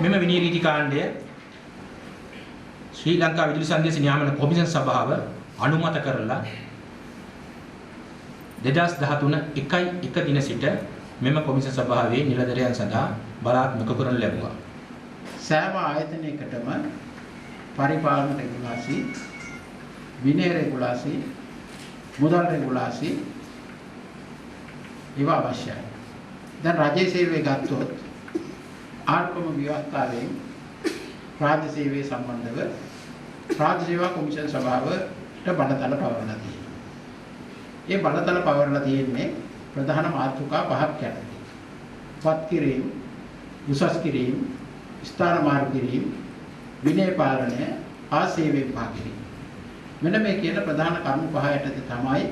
මෙම විනී රීති කාණ්ඩය ශ්‍රී ලංකා විදුලි සංදේශ නියාමන කොමිෂන් සභාව අනුමත කරලා 2013 1 දින සිට මෙම කොමිෂන් සභාවේ නිලධරයන් සඳහා බලාත්මක කරනු ලැබුවා. සෑම ආයතනයකටම පරිපාලන රෙගුලාසි, විනය රෙගුලාසි, මුදල් රෙගුලාසි ඒවා අවශ්‍යයි. දැන් රජයේ සේවය ගත්තොත් ආර්ථික ව්‍යවස්ථාවෙන් රාජ්‍ය සේවය සම්බන්ධව රාජ්‍ය සේවා කොමිෂන් සභාවට බලතල පවරලා තියෙනවා. ඒ බලතල පවරලා තියෙන්නේ ප්‍රධාන මාතෘකා පහක් යටතේ. පත් කිරීම, උසස් කිරීම, ස්ථාන මාර්ග කිරීම, විනය පාලනය, ආසේවය විභාග කිරීම. මෙන්න මේ කියන ප්‍රධාන කරුණු පහ යටතේ තමයි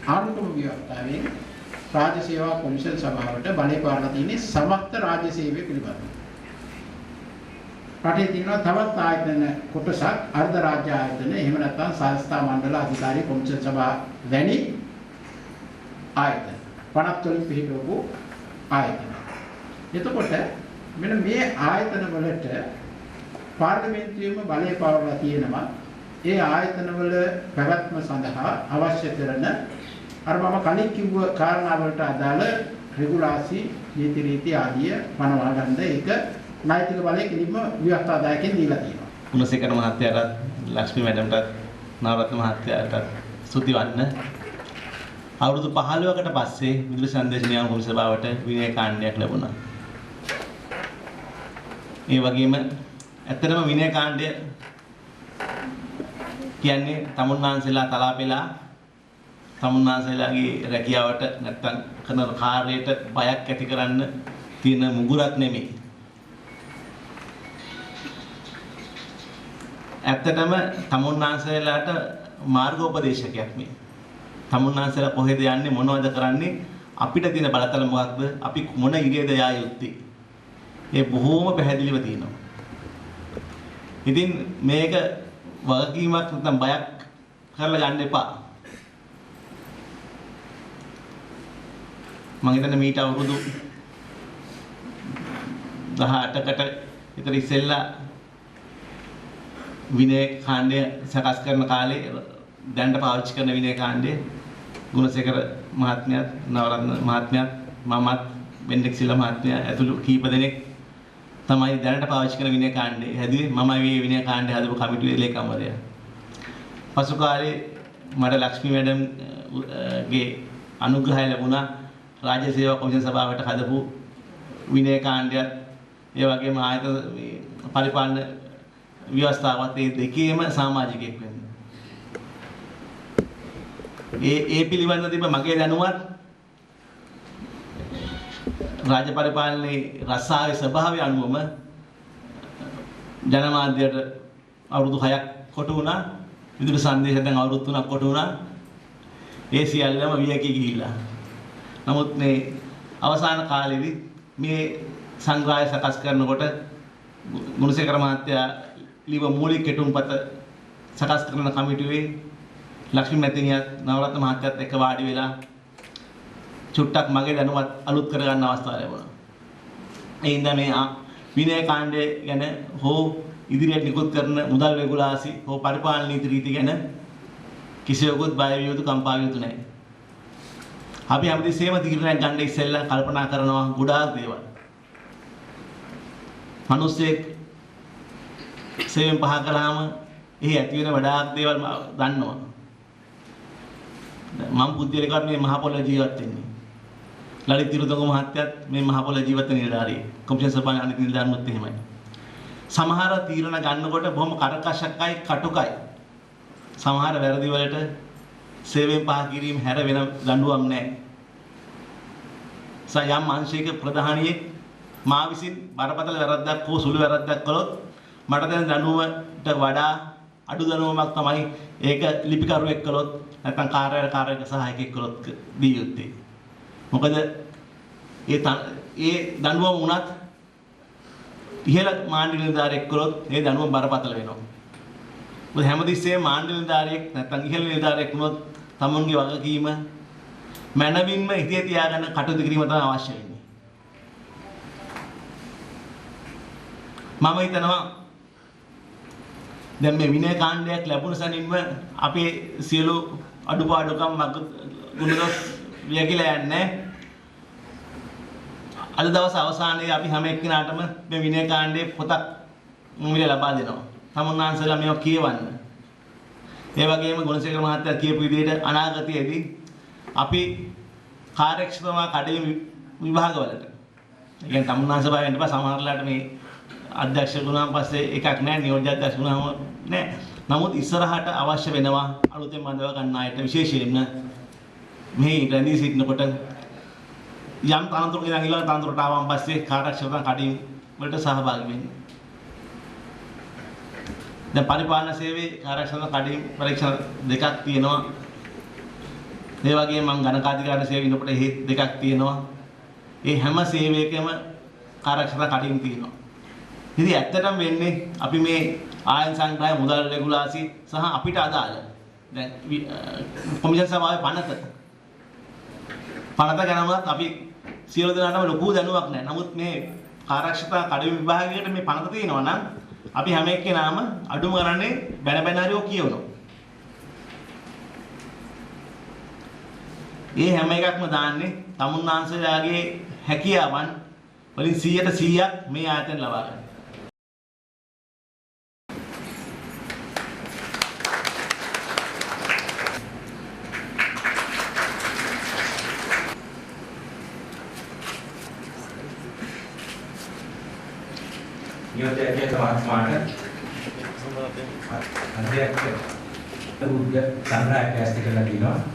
ආර්ථික ව්‍යවස්ථාවෙන් රාජ්‍ය සේවා කොමිෂන් සභාවට බලය පාලලා තියෙන්නේ සමස්ත රාජ්‍ය සේවය පිළිබඳව. රටේ තියෙනවා තවත් ආයතන කොටසක් අර්ධ රාජ්‍ය ආයතන, එහෙම නැත්නම් සංස්ථා මණ්ඩල අධිකාරී කොමිෂන් සභා වැනි ආයතන. පනත් වලින් පිළිපදවපු ආයතන. එතකොට මෙන්න මේ ආයතන වලට පාර්ලිමේන්තුවේම බලය පවරලා තියෙනවා. ඒ ආයතන වල පැවැත්ම සඳහා අවශ්‍ය කරන අර මම කලින් කිව්ව කාරණා වලට අදාළ රෙගුලාසි, නීති රීති ආදිය පනවා ගන්න ඒක නෛතික බලය කිලිම ව්‍යවස්ථාදායකෙන් දීලා තියෙනවා. ගුණසේකර මහත්තයාට, ලක්ෂ්මී මැඩම්ටත්, නාරත්න මහත්තයාට ස්තුති වන්න. අවුරුදු 15කට පස්සේ විදුලි සංදේශ නියාමන කොමිෂන් සභාවට විනය කාණ්ඩයක් ලැබුණා. ඒ වගේම ඇත්තටම විනය කාණ්ඩය කියන්නේ තමුන්නාන්සේලා තලාපෙලා තමුන්නාන්සේලාගේ රැකියාවට නැත්තම් කරන කාර්යයට බයක් ඇති කරන්න තියෙන මුගුරක් නෙමෙයි. ඇත්තටම තමුන්නාන්සේලාට මාර්ගෝපදේශකයක් මේ. තමුන්නාන්සේලා කොහෙද යන්නේ, මොනවද කරන්නේ, අපිට තියෙන බලතල මොකක්ද, අපි මොන ඉරියද යා යුත්තේ. ඒ බොහෝම පැහැදිලිව තියෙනවා. ඉතින් මේක වගකීමක් නැත්නම් බයක් කරලා ගන්න එපා. මම හිතන්නේ මීට අවුරුදු 18කට විතර ඉස්සෙල්ලා විනය කාණ්ඩය සකස් කරන කාලේ දැනට පාවිච්චි කරන විනය කාණ්ඩය ගුණසේකර මහත්මයාත්, නවරත්න මහත්මයාත්, මමත්, බෙන්ඩෙක් සිල්වා මහත්මයා ඇතුළු කීප දෙනෙක් තමයි දැනට පාවිච්චි කරන විනය කාණ්ඩය හැදුවේ. මම මේ විනය කාණ්ඩය හදපු කමිටුවේ ලේකම්වරයා. පසු කාලේ මට ලක්ෂ්මී මැඩම්ගේ අනුග්‍රහය ලැබුණා රාජ්‍ය සේවා කොමිෂන් සභාවට හදපු විනය කාණ්ඩයත් ඒ වගේම ආයතන පරිපාලන ව්‍යවස්ථාවත් ඒ දෙකේම සමාජිකයෙක් වෙන්න. ඒ පිළිබඳව තිබ්බ මගේ දැනුමත් රාජ්‍ය පරිපාලනයේ රස්සාවේ ස්වභාවය අනුවම ජනමාධ්‍යයට අවුරුදු 6ක් කොට වුණා. විදුලි සංදේශ දැන් අවුරුදු 3ක් කොට වුණා. ඒ සියල්ලම වියකී ගිහිල්ලා. නමුත් මේ අවසාන කාලෙදි මේ සංග්‍රහය සකස් කරනකොට ගුණසේකර මහත්තයා ලිව මූලික කෙටුම්පත සකස් කරන කමිටුවේ ලක්ෂ්මී මැතිණියත් නවරත්න මහත්තයාත් එක්ක වාඩි වෙලා චුට්ටක් මගේ දැනුමත් අලුත් කරගන්න අවස්ථාව ලැබුණා. ඒ හින්දා මේ විනය කාණ්ඩය ගැන හෝ ඉදිරියට නිකුත් කරන මුදල් රෙගුලාසි හෝ පරිපාලන නීති රීති ගැන කිසිවෙකුත් බය විය යුතු, කම්පා විය යුතු නැහැ. අපි හැමදෙස්සෙම තීරණයක් ගන්න ඉස්සෙල්ලා කල්පනා කරනවා ගොඩාක් දේවල්. මිනිස්සෙක් සේවයෙන් පහ කළාම එහි ඇති වෙන වඩාක් දේවල් දන්නවා. මම පුද්ගලිකව මේ මහ පොළොව ජීවත් වෙන්නේ. ලලිත් තිරුතුංග මහත්තයත් මේ මහ පොළොව ජීවත් වෙන නිලධාරියෙක්. කොමිෂන් සභාවේ අනිත් නිලධාරීනුත් එහෙමයි. සමහර තීරණ ගන්නකොට බොහොම කරකශකයි, කටුකයි. සමහර වැරදි වලට සේවයෙන් පහ කිරීම හැර වෙන දඬුවම් නැහැ. සයම් අංශයක ප්‍රධානියෙක් මා විසින් බරපතල වැරද්දක් හෝ සුළු වැරද්දක් කළොත් මට දැන් දඬුවමට වඩා අඩු දඬුවමක් තමයි ඒක ලිපිකරුවෙක් කළොත් නැත්නම් කාර්යාලයක සහායකයෙක් කළොත් දී යුත්තේ. මොකද ඒ දඬුවම වුණත් ඉහළ මාණ්ඩල නිලධාරියෙක් කළොත් ඒ දඬුවම බරපතල වෙනවා. මොකද හැමතිස්සෙම මාණ්ඩල නිලධාරියෙක් නැත්නම් ඉහළ නිලධාරියෙක් වුණොත් තමුන්ගේ වගකීම මනවින්ම හිතේ තියාගන්න කටයුතු කිරීම තමයි අවශ්‍ය වෙන්නේ. මම හිතනවා දැන් මේ විනය කාණ්ඩයක් ලැබුණ සැනින්ම අපේ සියලු අඩුපාඩුකම් ගුණදොස් වියකිලා යන්නේ. අද දවස් අවසානයේ අපි හැම එක්කිනාටම මේ විනය කාණ්ඩයේ පොතක් මුලිය ලබා දෙනවා. සමුන්නාන්සලා මේවා කියවන්න. ඒ වගේම ගුණසේකර මහත්තයා කියපු විදිහට අනාගතයේදී අපි කාර්යක්ෂමව කඩේ විභාගවලට. ඒ කියන්නේ තමුන්නාන්ස බය වෙන්න බෑ සමහරලාට මේ අධ්‍යක්ෂ වුණාන් පස්සේ එකක් නැහැ නියෝජ්‍ය අධ්‍යක්ෂ වුණාම නැහැ. නමුත් ඉස්සරහට අවශ්‍ය වෙනවා අලුතෙන් බඳව ගන්න අයට විශේෂයෙන්ම මේ රැඳී සිටිනකොට යම් තනතුරක ඉඳන් ඊළඟ තනතුරට ආවම පස්සේ කාර්යක්ෂමතා කඩින් වලට සහභාගී වෙන්න. දැන් පරිපාලන සේවයේ කාර්යක්ෂමතා කඩින් පරීක්ෂණ දෙකක් තියෙනවා. ඒ වගේම මම ගණකාධිකාර සේවය ඉන්නකොට දෙකක් තියෙනවා. ඒ හැම සේවයකම කාර්යක්ෂමතා කඩින් තියෙනවා. ඉතින් ඇත්තටම වෙන්නේ අපි මේ ආයන සංග්‍රහය මුදල් රෙගුලාසි සහ අපිට අදාළ දැන් කොමිෂන් සභාවේ පනත ගැනවත් අපි සියලු දෙනාටම ලොකු දැනුමක් නැහැ. නමුත් මේ කාර්යක්ෂමතා කඩින් විභාගයකට මේ පනත තියෙනවා නම් අපි හැම එක්කෙනාම අඩුම ගණනේ බැන බැන හරි ඔය කියවනවා. ඒ හැම එකක්ම දාන්නේ තමුන්නාන්සලාගේ හැකියාවන් වලින් 100% මේ ආයතන ලබා ගන්න. නියෝජ්‍ය මහත්මයාට අධ්‍යක්ෂ උද්ඝාටන සංග්‍රහයක් ඇස්ති කරලා දිනවා.